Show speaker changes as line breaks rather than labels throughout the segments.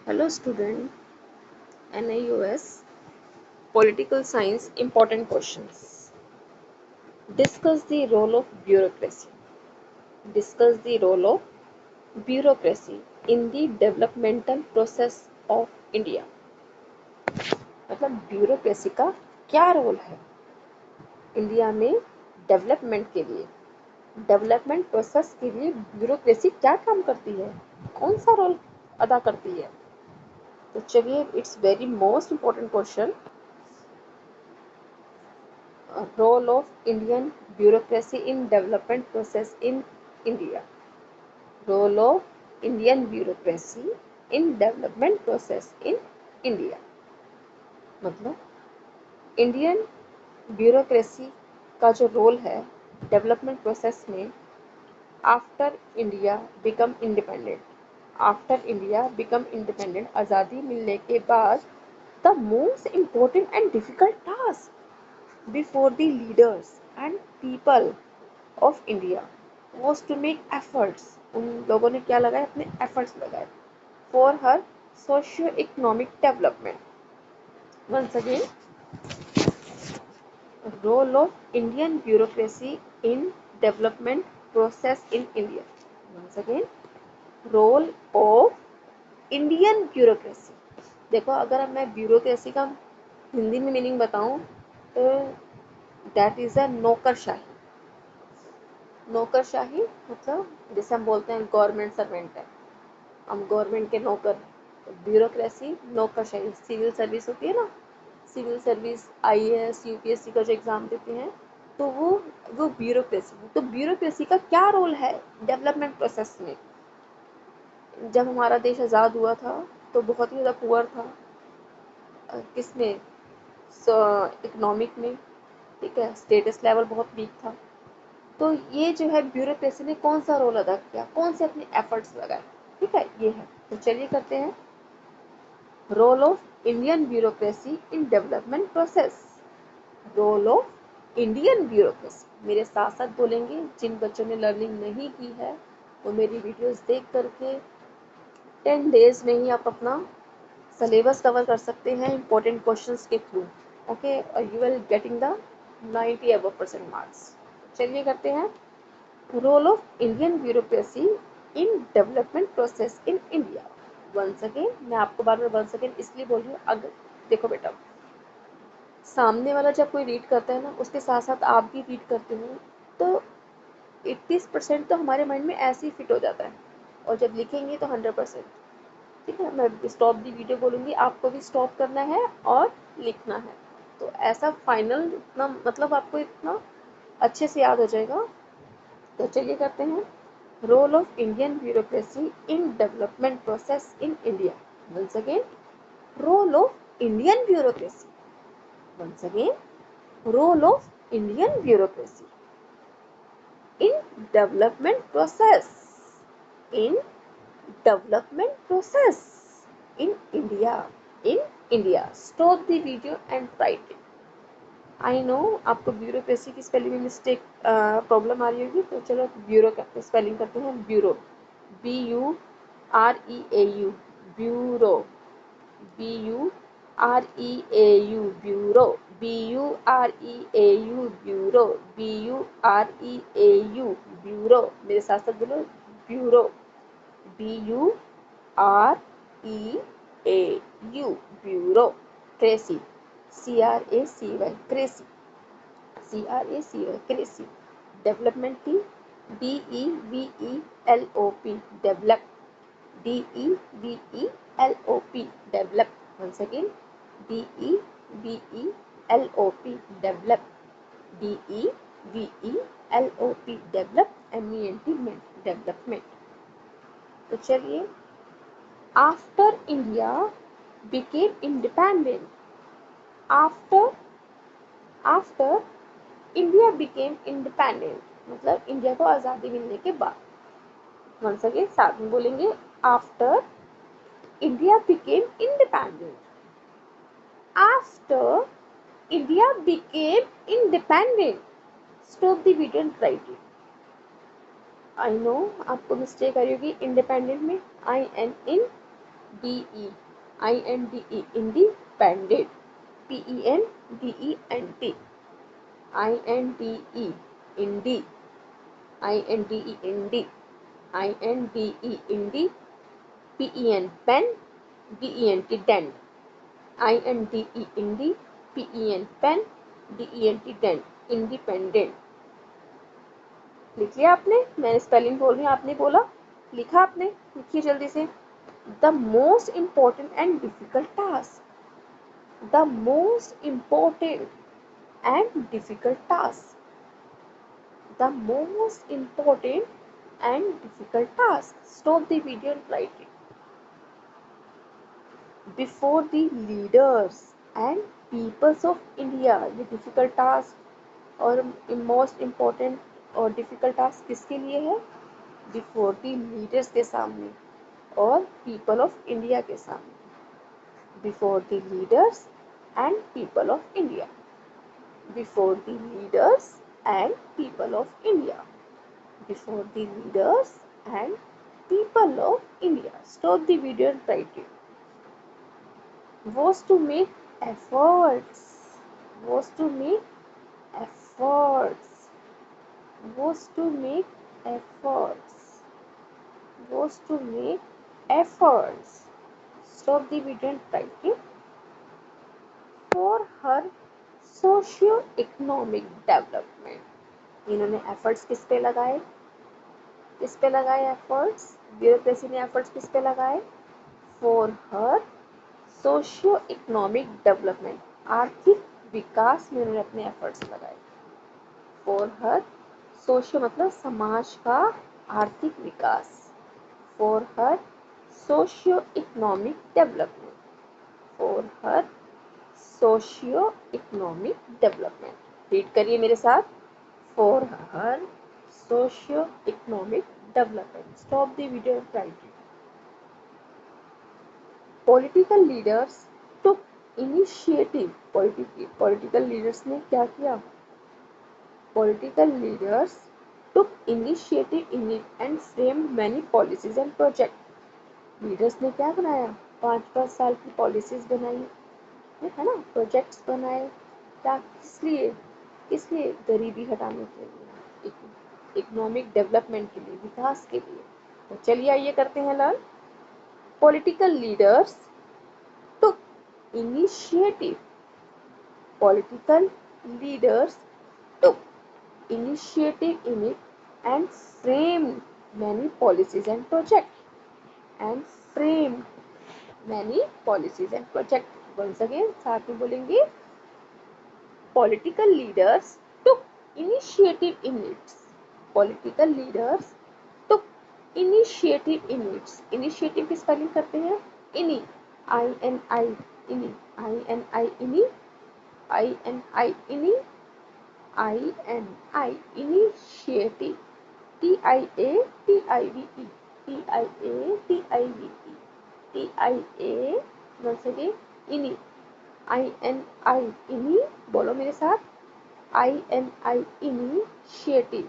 Hello student, NIOS Political Science Important Questions. Discuss the role of bureaucracy. Discuss the role of bureaucracy in the developmental process of India. मतलब bureaucracy का क्या role है India में development के लिए, development process के लिए bureaucracy क्या काम करती है, कौन सा रोल अदा करती है। तो चलिए, it's very most important question. Role of Indian bureaucracy in development process in India. Role of Indian bureaucracy in development process in India. मतलब इंडियन ब्यूरोक्रेसी का जो रोल है डेवलपमेंट प्रोसेस में, आफ्टर इंडिया बिकम इंडिपेंडेंट, आज़ादी मिलने के बाद the most important and difficult task before the leaders and people of India was to make efforts. उन लोगों ने क्या लगाए, अपने efforts लगाए for her socio-economic development. Once again, role of Indian bureaucracy in development process in India. Once again, role of Indian bureaucracy. देखो, अगर मैं ब्यूरोक्रेसी का हिंदी में मीनिंग बताऊं तो दैट इज अ नौकरशाही। नौकरशाही मतलब जैसे हम बोलते हैं गवर्नमेंट सर्वेंट है, हम गवर्नमेंट के नौकर हैं। ब्यूरोक्रेसी नौकरशाही, सिविल सर्विस होती है ना, सिविल सर्विस आईएएस यूपीएससी का जो एग्ज़ाम देते हैं तो वो ब्यूरोक्रेसी है। तो ब्यूरोक्रेसी का क्या रोल है डेवलपमेंट प्रोसेस में। जब हमारा देश आज़ाद हुआ था तो बहुत ही ज़्यादा पुअर था, किसमें, इकोनॉमिक में, ठीक है, स्टेटस लेवल बहुत वीक था। तो ये जो है ब्यूरोक्रेसी ने कौन सा रोल अदा किया, कौन से अपने एफर्ट्स लगाए, ठीक है, ये है। तो चलिए करते हैं role of Indian bureaucracy in development process. Role of Indian bureaucracy, मेरे साथ साथ बोलेंगे। जिन बच्चों ने लर्निंग नहीं की है वो मेरी वीडियोस देख करके 10 डेज में ही आप अपना सिलेबस कवर कर सकते हैं इंपॉर्टेंट क्वेश्चंस के थ्रू। ओके, और you will getting the 90% marks. चलिए करते हैं role of Indian bureaucracy in development process in India. Once again, मैं आपको बार बार वंस अगेन इसलिए बोल रही हूँ, अगर देखो बेटा, सामने वाला जब कोई रीड करता है ना उसके साथ साथ आप भी रीड करते हो तो 80% तो हमारे माइंड में ऐसे ही फिट हो जाता है, और जब लिखेंगे तो 100%। ठीक है, मैं स्टॉप दी वीडियो बोलूँगी, आपको भी स्टॉप करना है और लिखना है। तो ऐसा फाइनल इतना मतलब आपको इतना अच्छे से याद हो जाएगा। तो चलिए करते हैं role of Indian bureaucracy in development process in India. Once again, role of Indian bureaucracy. Once again, role of Indian bureaucracy in development process, in development process in India, in India. Stop the video and write it. I know आपको bureaucracy की spelling में mistake problem आ रही होगी, तो चलो bureau का spelling करते हैं। Bureau, BUREAU, bureau, BUREAU, bureau, BUREAU, bureau, BUREAU, bureau. मेरे साथ साथ बोलो bureau, BUREAU, bureau. Tracy, CRACY, cracy, CRACY, cracy. Development की DEVELOP, develop, DEVELOP, develop. once again, DEVELOP, develop, DEVELOP, develop, MENT, development. तो चलिए, after India became independent, after after India became independent मतलब India को आज़ादी मिलने के बाद। Once again साथ में बोलेंगे, after India became independent, after India became independent. Stop the video and write it. I know आपको मिस्टेक आ रही होगी इंडिपेंडेंट में, IN in D E I N D E independent, P E N D E N T I N D E indi I N D E indi I N D E indie P E N pen D E N T dent I N D E indie P E N pen D E N T dent independent. लिख लिया आपने? मैंने spelling बोल रही हूँ, आपने बोला, लिखा आपने? लिखिए जल्दी से। The most important and difficult task, the most important and difficult task, the most important and difficult task. Stop the video and write it. Before the leaders and peoples of India, ये difficult task और most important और difficult task किसके लिए है? Before the leaders के सामने और people of India के सामने। Before the leaders and people of India, before the leaders and people of India, before the leaders and people of India. Stop the video and write it. Was to make efforts, was to make efforts, was to make efforts, was to make efforts। Stop the video and write it। For her socio-economic development। इन्होंने efforts किस पे लगाए? किस पे लगाए efforts? Bureaucracy ने efforts किस पे लगाए? For her socio economic development, आर्थिक विकास में उन्होंने अपने एफर्ट्स लगाए। फॉर हर सोशियो मतलब समाज का आर्थिक विकास, for her socio economic development, for her socio economic development. Read करिए मेरे साथ। For her socio economic development. Stop the video and write it. Political leaders took initiative, political leaders ने क्या किया? Political leaders took initiative in it and framed many policies and project. Leaders ने क्या बनाया? 5-5 साल की पॉलिसीज बनाई, है ना, प्रोजेक्ट्स बनाए। क्या? किस लिए? किस लिए? गरीबी हटाने के लिए, इकोनॉमिक डेवलपमेंट के लिए, विकास के लिए। तो चलिए आइए करते हैं learn. Political leaders took initiative. Political leaders took initiative in it and framed many policies and projects. And framed many policies and projects. Once again, साथ में बोलेंगे। Political leaders took initiative in it. Political leaders took initiative in its. Initiative की spelling करते हैं इनी, I N I ini, I N I ini, I N I ini, I N I initiative, T I A T I V E, T I A T I V E, T I A once again ini, I N I ini, बोलो मेरे साथ, I N I initiative,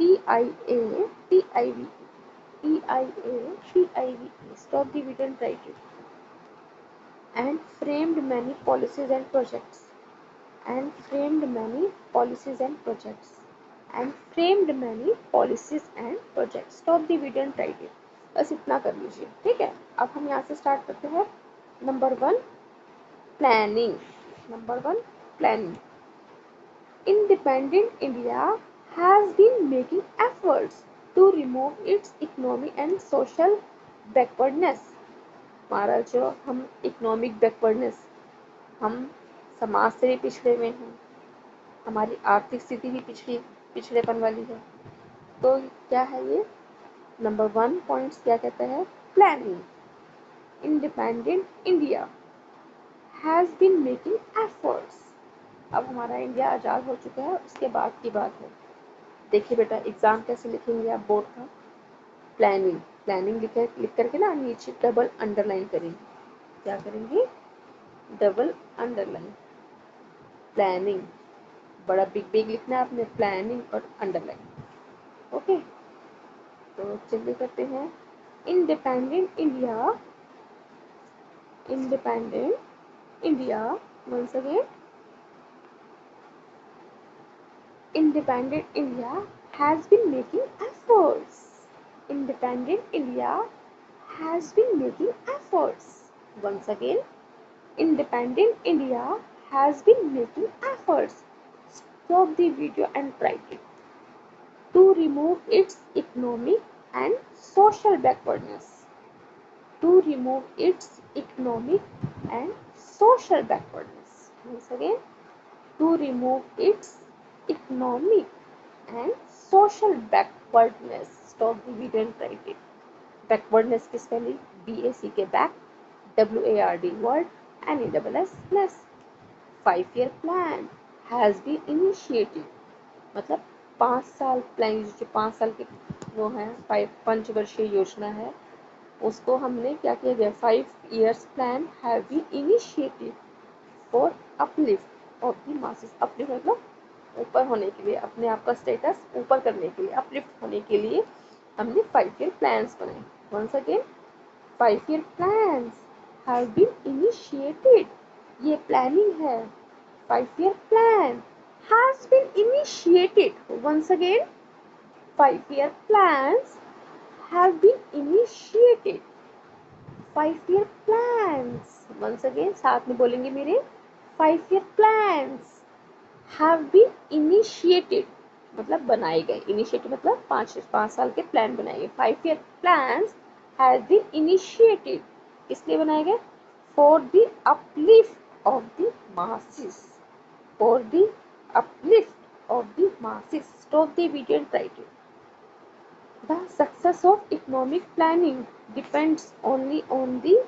T I A T I V TIATIVE। Stop the video and write it। And framed many policies and projects, and framed many policies and projects, and framed many policies and projects। Stop the video and write it। बस इतना कर लीजिए, ठीक है। अब हम यहाँ से स्टार्ट करते हैं। Number 1 planning, number 1 planning. Independent India has been making efforts to remove its economic and social backwardness। हमारा जो हम इकोनॉमिक बैकवर्डनेस, हम समाज से भी पिछड़े हुए हैं, हमारी आर्थिक स्थिति भी पिछड़ेपन वाली है। तो क्या है ये? नंबर 1 पॉइंट्स क्या कहता है? Planning. Independent India has been making efforts. अब हमारा इंडिया आज़ाद हो चुका है, उसके बाद की बात है। देखिए बेटा, एग्जाम कैसे लिखेंगे आप बोर्ड का? प्लानिंग, प्लानिंग लिख करके ना नीचे डबल अंडरलाइन करेंगे। क्या करेंगे? Double underline. प्लानिंग बड़ा बिग बिग लिखना है आपने, प्लानिंग और अंडरलाइन। ओके, तो चलिए करते हैं। Independent India independent India, once again, independent India has been making efforts. Independent India has been making efforts. Once again, independent India has been making efforts. Stop the video and try it. To remove its economic and social backwardness. To remove its economic and social backwardness. Once again, to remove its economic and social backwardness. Stop the video and write it. Backwardness की spelling BAC के back, WARD word, NESS. 5-year plan has been initiated. मतलब 5 साल plan, जो 5 साल के वो है, 5 वर्षीय योजना है, उसको हमने क्या किया गया, 5 years plan have been initiated for uplift of the masses. uplift मतलब ऊपर होने के लिए, अपने आप का स्टेटस ऊपर करने के लिए, अपलिफ्ट होने के लिए हमने 5-year plans बनाए. Once again, 5-year plans have been initiated. ये प्लानिंग है. 5-year plan has been initiated. Once again, 5-year plans have been initiated. 5-year plans. Once again, साथ में बोलेंगे मेरे. 5-year plans have been initiated. मतलब बनाए गए. Initiated मतलब 5 साल के प्लान बनाए गए. 5-year plans has been initiated. किस लिए बनाए गए? For the uplift of the masses. For the uplift of the masses. Stop the video and try it. The success of economic planning depends only on the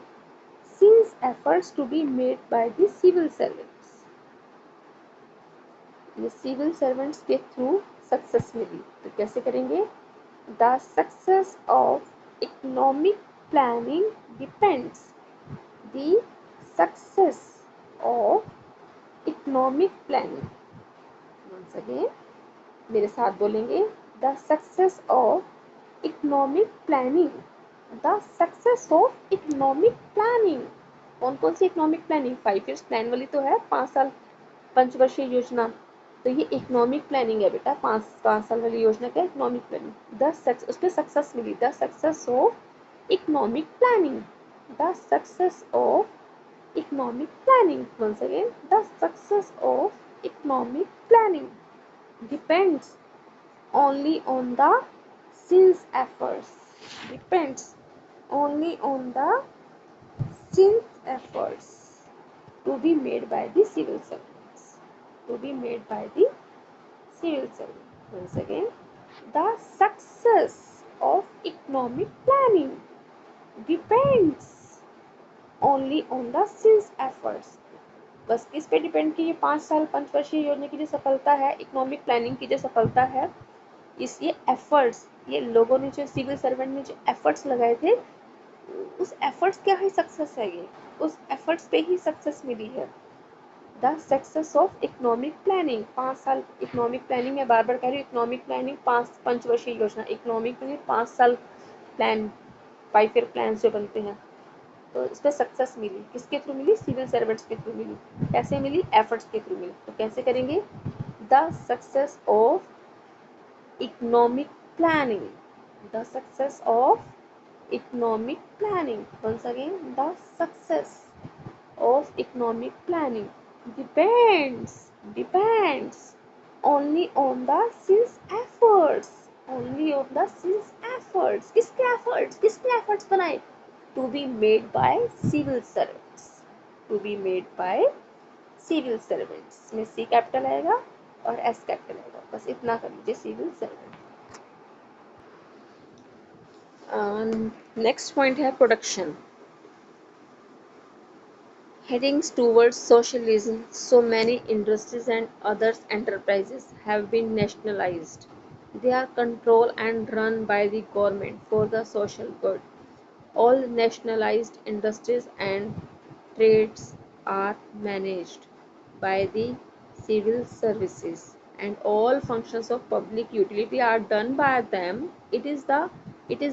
since efforts to be made by the civil servants. ये civil servants के through success मिली. तो कैसे करेंगे? The success of economic planning depends. The success of economic planning. Once again मेरे साथ बोलेंगे. The success of economic planning. The success of economic planning. कौन कौन सी इकोनॉमिक प्लानिंग? 5 years प्लान वाली तो है, 5 साल पंचवर्षीय योजना. तो ये इकोनॉमिक प्लानिंग है बेटा. 5 साल वाली योजना क्या? Economic planning. उस पर सक्सेस मिली. The success of economic planning. The success of economic planning. Once again, the success of economic planning depends only on the since efforts. Depends only on the since efforts to be made by the civil servants. To be made by the civil servant. Once again, the success of economic planning depends only on the since efforts. बस किस पे depend की? ये 5 साल पंचवर्षीय योजना की जो सफलता है, इकोनॉमिक प्लानिंग की जो सफलता है, इस ये एफर्ट्स, ये लोगों ने जो सिविल सर्वेंट ने जो एफर्ट्स लगाए थे, उस एफर्ट्स क्या ही सक्सेस है. ये उस एफर्ट्स पे ही सक्सेस मिली है. The success of economic planning. 5 साल इकोनॉमिक प्लानिंग है, बार बार कह रही हूँ. इकोनॉमिक प्लानिंग 5 पंचवर्षीय योजना. इकोनॉमिक प्लानिंग 5 साल प्लान, 5 ईयर प्लान जो बनते हैं. तो इस पर सक्सेस मिली. किसके थ्रू मिली? सिविल सर्वेंट्स के थ्रू मिली. कैसे मिली? एफर्ट्स के थ्रू मिली. तो कैसे करेंगे? The success of economic planning. The success of economic planning. Once again, the success of economic planning depends only on the since efforts. Only on the since efforts. किसके efforts बनाए? To be made by civil servants. To be made by civil servants. में C capital आएगा और S capital आएगा. बस इतना कर लीजिए. Civil servant. नेक्स्ट पॉइंट है production. Headings towards socialism, so many industries and others enterprises have been nationalized. They are controlled and run by the government for the social good. All nationalized industries and trades are managed by the civil services, and all functions of public utility are done by them. It is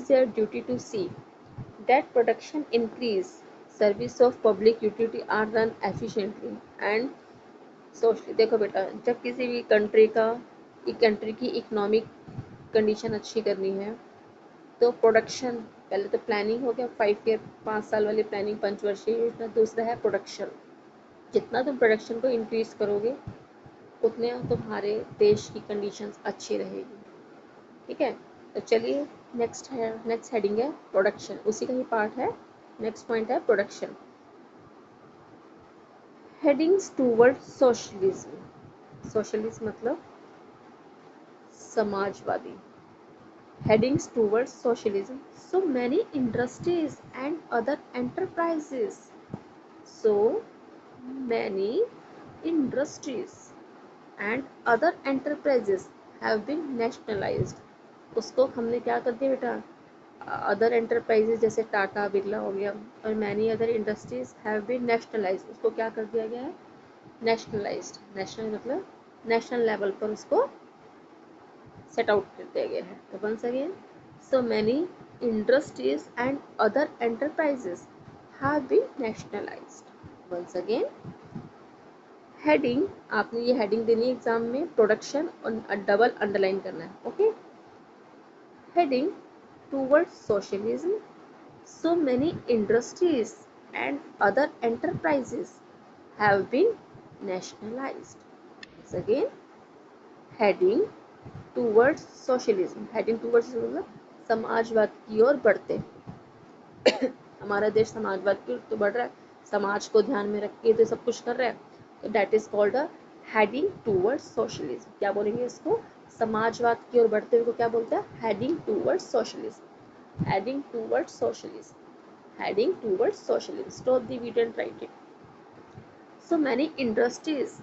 their duty to see that production increase service of public utility are run efficiently and socially. देखो बेटा, जब किसी भी country की economic condition अच्छी करनी है तो प्रोडक्शन, पहले तो प्लानिंग हो गया 5 ईयर 5 साल वाली प्लानिंग, पंचवर्षीय योजना। दूसरा है प्रोडक्शन। जितना तुम प्रोडक्शन को इंक्रीज करोगे उतने तुम्हारे देश की कंडीशंस अच्छी रहेगी। ठीक है, तो चलिए नेक्स्ट हेडिंग है प्रोडक्शन, उसी का ही पार्ट है। नेक्स्ट पॉइंट है production. Headings toward socialism. Socialism मतलब Samajwadi. Headings towards socialism. So many industries and other enterprises. So many industries and other enterprises have been nationalized. उसको हमने क्या कर दिया बेटा, अदर एंटरप्राइजेज जैसे टाटा बिरला हो गया और many other industries have been nationalised, उसको क्या कर दिया गया है, नेशनलाइज्ड। नेशनल मतलब नेशनल लेवल पर उसको सेट आउट कर दिया गया है। तो once again, so many industries and other enterprises have been nationalised. Once again heading, आपने ये हेडिंग देनी है एग्जाम में, प्रोडक्शन और डबल अंडरलाइन करना है। Okay, heading towards socialism, so many industries and other enterprises have been nationalized. Once again, heading towards socialism, heading towards मतलब समाजवाद की ओर बढ़ते। हमारा देश समाजवाद की ओर तो बढ़ रहा है, समाज को ध्यान में रख के तो सब कुछ कर रहा है, तो that is called a heading towards socialism. क्या बोलेंगे इसको, समाजवाद की ओर बढ़ते हुए को क्या बोलते हैं, heading towards socialism. Heading towards socialism, heading towards socialism. Stop the video and write it. So many industries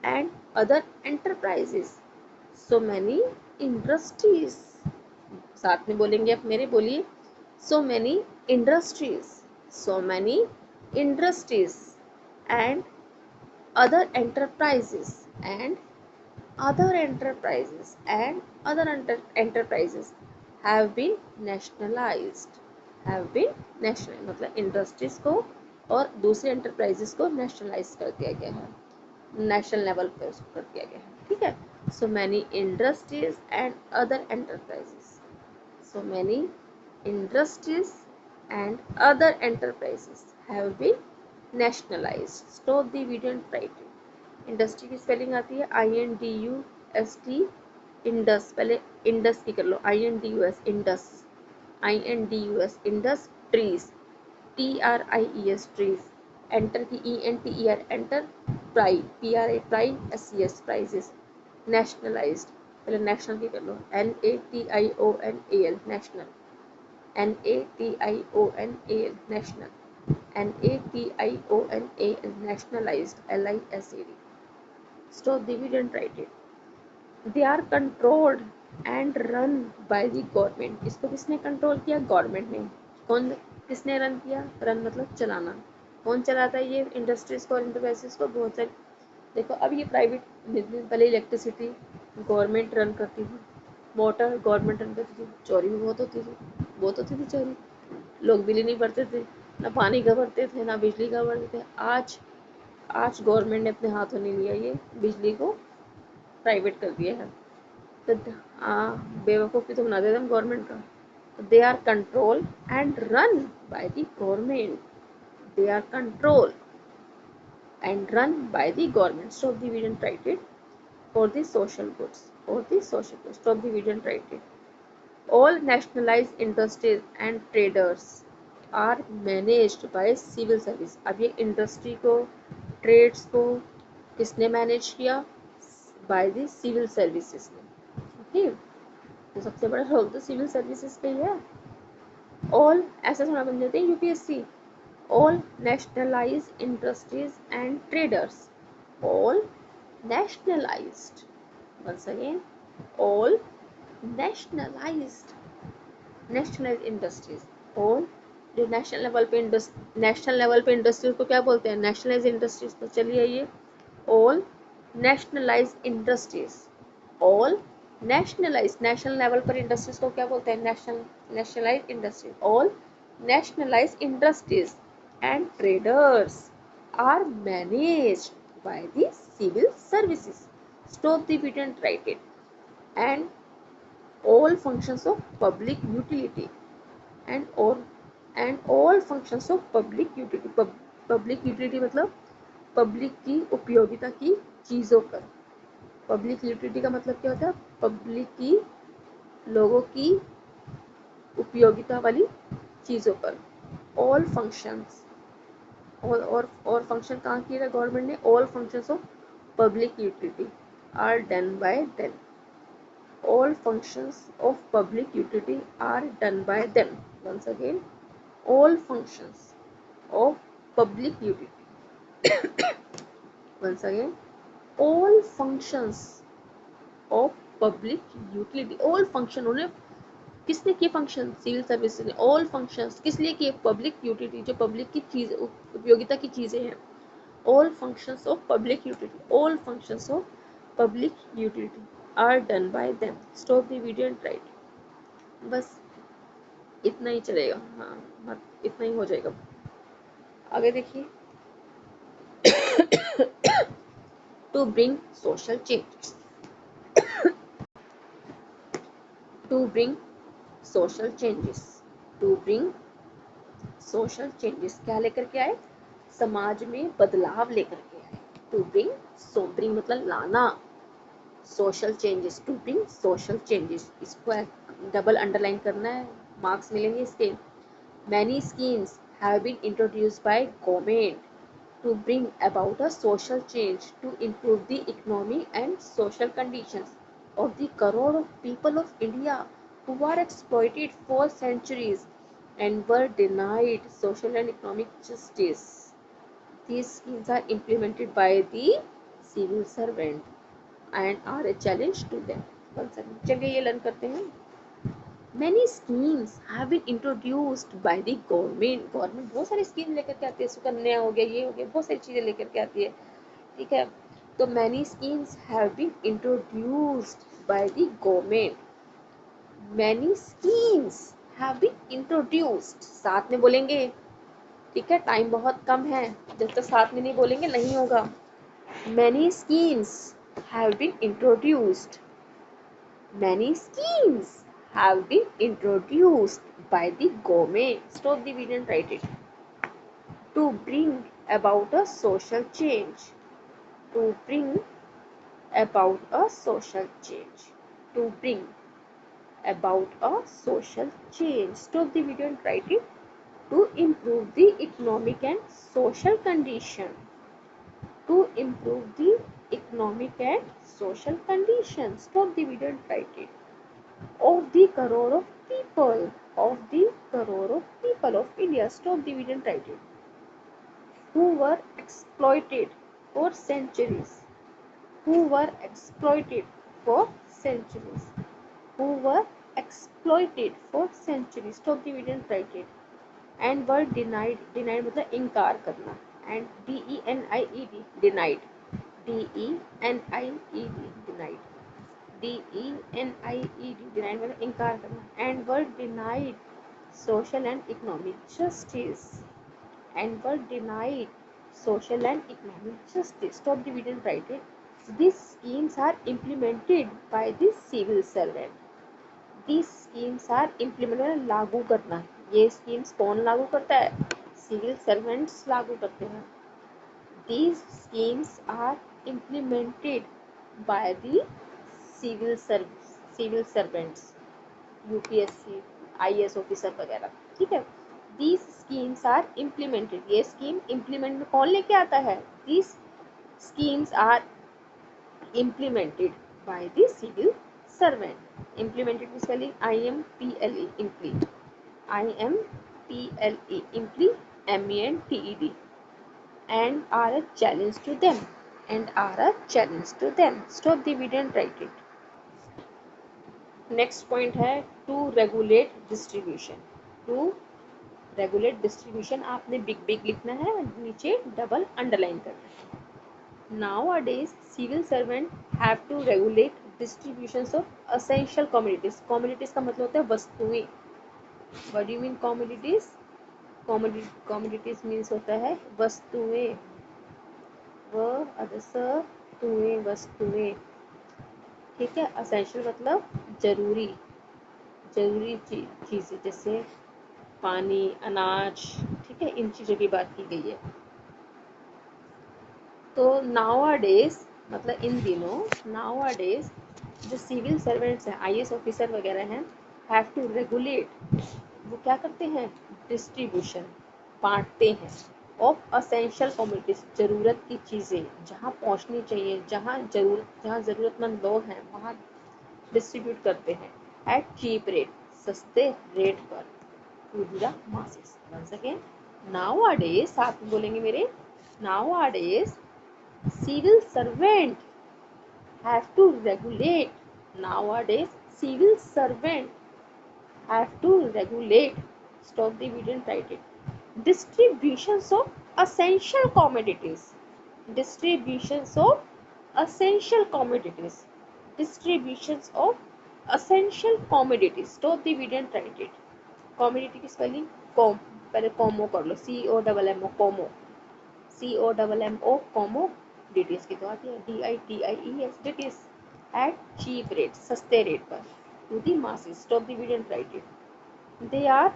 and other enterprises. So many industries. साथ में बोलेंगे आप मेरे, बोलिए। So many industries. So many industries and other enterprises and other enterprises and other enterprises have been nationalized. have been national मतलब industries को और दूसरे एंटरप्राइजेस को नेशनलाइज कर दिया गया है, नेशनल लेवल पे उसको कर दिया गया है। ठीक है, so many industries and other enterprises, so many industries and other enterprises have been nationalised. Stop the video and write it. Industry की स्पेलिंग आती है INDUST, इंडस, पहले इंडस की कर लो, INDUS indus, INDUS industries, TRIES tries, enter की ENTER enter, pri PRI pri SES prises, nationalised, पहले national की कर लो, NATIONAL national, NATIONAL national, NATIONAL nationalised, LISAD। Stop the video and write it. They are controlled and run by the government. इसको किसने control किया, government ने। कौन, किसने रन किया, रन मतलब चलाना। कौन चलाता है ये इंडस्ट्रीज को और इंटरप्राइजेस को, बहुत सारे। देखो अब ये प्राइवेट बिजनेस, पहले इलेक्ट्रिसिटी गवर्नमेंट रन करती थी, मोटर गवर्नमेंट रन करती थी, चोरी भी बहुत होती थी चोरी, लोग बिल ही नहीं भरते थे, ना पानी का भरते थे ना बिजली का भरते थे। आज गवर्नमेंट ने अपने हाथों नहीं लिया, ये बिजली को प्राइवेट कर दिया है। तो बेवकूफ़ी तो बना देते हम गवर्नमेंट का। They are control and run by the government, they are control and run by the government. Stop the video and write it. For the social goods, for the social goods, stop the video and write it. All nationalised industries and traders are managed by civil service. अब ये industry को, trades को किसने manage किया, by the civil services ने। Okay, तो सबसे बड़ा रोल तो सिविल सर्विसेज का ही है। ऑल ऐसा थोड़ा बन जाते हैं UPSC, all nationalised industries and traders, all nationalised, once again all nationalised industries, all जो नेशनल लेवल पे इंडस्ट्रीज को क्या बोलते हैं, नेशनलाइज इंडस्ट्रीज। तो चलिए ये all nationalised industries, all national level पर इंडस्ट्रीज को क्या बोलते हैं, nationalised industries, all nationalised industries and traders are managed by the civil services. Stop the beat and write it. And all functions of public utility and all functions of public utility. Public utility मतलब public की उपयोगिता की चीज़ों पर. Public utility का मतलब क्या होता है? पब्लिक की, लोगों की उपयोगिता वाली चीज़ों पर. ऑल फंक्शंस, और फंक्शन कहाँ किया था गवर्नमेंट ने? All functions of public utility are done by them. All functions of public utility are done by them. Once again, all functions of public utility. Once again, all functions of public utility. All function उन्हें किसने किए? Function civil service ने. All functions किस लिए किए? Public utility, जो public की चीज, उपयोगिता की चीजें हैं. All functions of public utility, all functions of public utility are done by them. Stop the video and write. बस इतना ही चलेगा. हाँ, इतना ही हो जाएगा. आगे देखिए. To bring social changes. To bring social changes. To bring social changes क्या लेकर के आए? समाज में बदलाव लेकर के आए. टू ब्रिंग, सो ब्रिंग मतलब लाना. Social changes, to bring social changes. इसको डबल अंडरलाइन करना है, मार्क्स मिलेंगे इसके. Many schemes have been introduced by government to bring about a social change to improve the economic and social conditions of the crore of people of India who are exploited for centuries and were denied social and economic justice. These schemes are implemented by the civil servant and are a challenge to them. चलिए ये learn करते हैं. Many schemes have been introduced by the government. Government बहुत सारी scheme लेकर के आती है. सुकन्या हो गया, ये हो गया, बहुत सारी चीजें लेकर के आती है. ठीक है. तो many schemes have been introduced by the government. Many schemes have been introduced. साथ में बोलेंगे. ठीक है, टाइम बहुत कम है, जब तक साथ में नहीं बोलेंगे नहीं होगा. Many schemes have been introduced. Many schemes have been introduced by the government. Stop the video and write it. To bring about a social change. To bring about a social change. To bring about a social change. Stop the video and write it. To improve the economic and social condition. To improve the economic and social conditions. Stop the video and write it. Of the crore of people, of the crore of people of India. Stop the video and write it. Who were exploited for centuries. Who were exploited for centuries. Who were exploited for centuries. Stop the video and write it. And were denied. Denied मतलब इनकार करना. And D-E-N-I-E-D, denied. D-E-N-I-E-D, denied. D-E-N-I-E-D, denied मतलब इनकार करना. And were denied social and economic justice. And were denied social and economic justice. Stop the video and write it. These schemes are implemented by the civil servant. These schemes are implemented, लागू करना. ये schemes कौन लागू करता है? Civil servants लागू करते हैं. These schemes are implemented by the civil servants, UPSC, IAS officer वगैरह. ठीक है. These schemes are implemented. ये scheme implement में कौन लेके आता है? These schemes are implemented by the civil servant. Implemented की spelling IMPLE, imple. IMPLE, imple, MENTED. And are a challenge to them. And are a challenge to them. Stop the video and write it. Next point है to regulate distribution. To regulate distribution आपने big big लिखना है, नीचे double underline करना है. Nowadays, civil servant have to regulate distributions of essential commodities. Commodities का मतलब होता है वस्तुएं. What do you mean commodities? Commodities means होता है वस्तुएं, वस्तुएं, ठीक है। असेंशियल मतलब जरूरी, चीजें, जैसे पानी, अनाज, ठीक है, इन चीजों की बात की गई है। तो नाउअडेज मतलब इन दिनों, नाउअडेज जो सिविल सर्वेंट्स हैं, आईएएस ऑफिसर वगैरह हैं, हैव टू रेगुलेट, वो क्या करते हैं, डिस्ट्रीब्यूशन, बांटते हैं, ऑफ असेंशियल कमोडिटीज, जरूरत की चीज़ें, जहाँ पहुँचनी चाहिए, जहाँ ज़रूरतमंद लोग हैं वहाँ डिस्ट्रीब्यूट करते हैं, एट चीप रेट, सस्ते रेट पर, to the masses. Once again, nowadays, साथ में बोलेंगे मेरे, nowadays civil servant have to regulate, nowadays civil servant have to regulate, stop the video and write it, distributions of essential commodities, distributions of essential commodities, distributions of essential commodities, stop the video and write it। commodity की spelling com, पहले कॉमो कर लो, COMMO, कॉमो, COMMO, कॉमो, डिटीज की तो आती है DITIES, डिटीज, एट चीप रेट, सस्ते रेट पर, to the masses, stop the video and write it. They are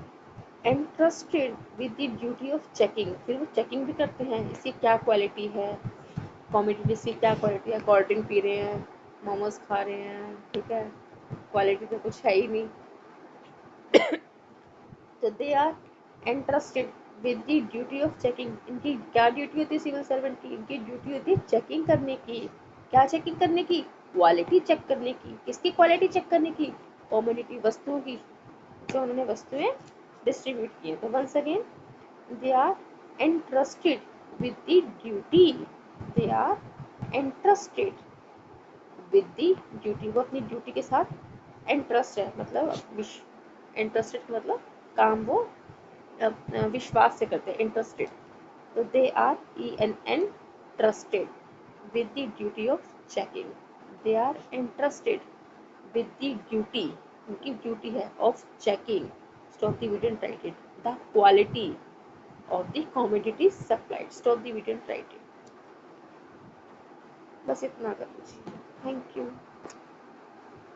entrusted with the duty of checking, फिर वो चेकिंग भी करते हैं इसकी क्या क्वालिटी है, कॉमोडिटीज की क्या क्वालिटी है, कोल्ड ड्रिंक पी रहे हैं, मोमोज खा रहे हैं, ठीक है, क्वालिटी तो कुछ है ही नहीं। तो they are entrusted with the duty of checking, इनकी क्या ड्यूटी होती है सिविल सर्वेंट की, इनकी ड्यूटी होती है चेकिंग करने की, क्या चेकिंग करने की, क्वालिटी चेक करने की, किसकी क्वालिटी चेक करने की, कॉमोडिटी, वस्तुओं की, जो उन्होंने वस्तुएं डिस्ट्रीब्यूट की है। तो once again, they are entrusted with the duty, they are entrusted with the duty, वो अपनी ड्यूटी के साथ इंटरेस्ट है, मतलब इंटरेस्टेड मतलब काम वो विश्वास से करते हैं, इंटरेस्टेड। तो they are ENN trusted with the duty of checking, they are interested with the duty, उनकी ड्यूटी है of checking, stop the video and write it, the quality of the commodity supplied, stop the video and write it. बस इतना कर लीजिए, thank you.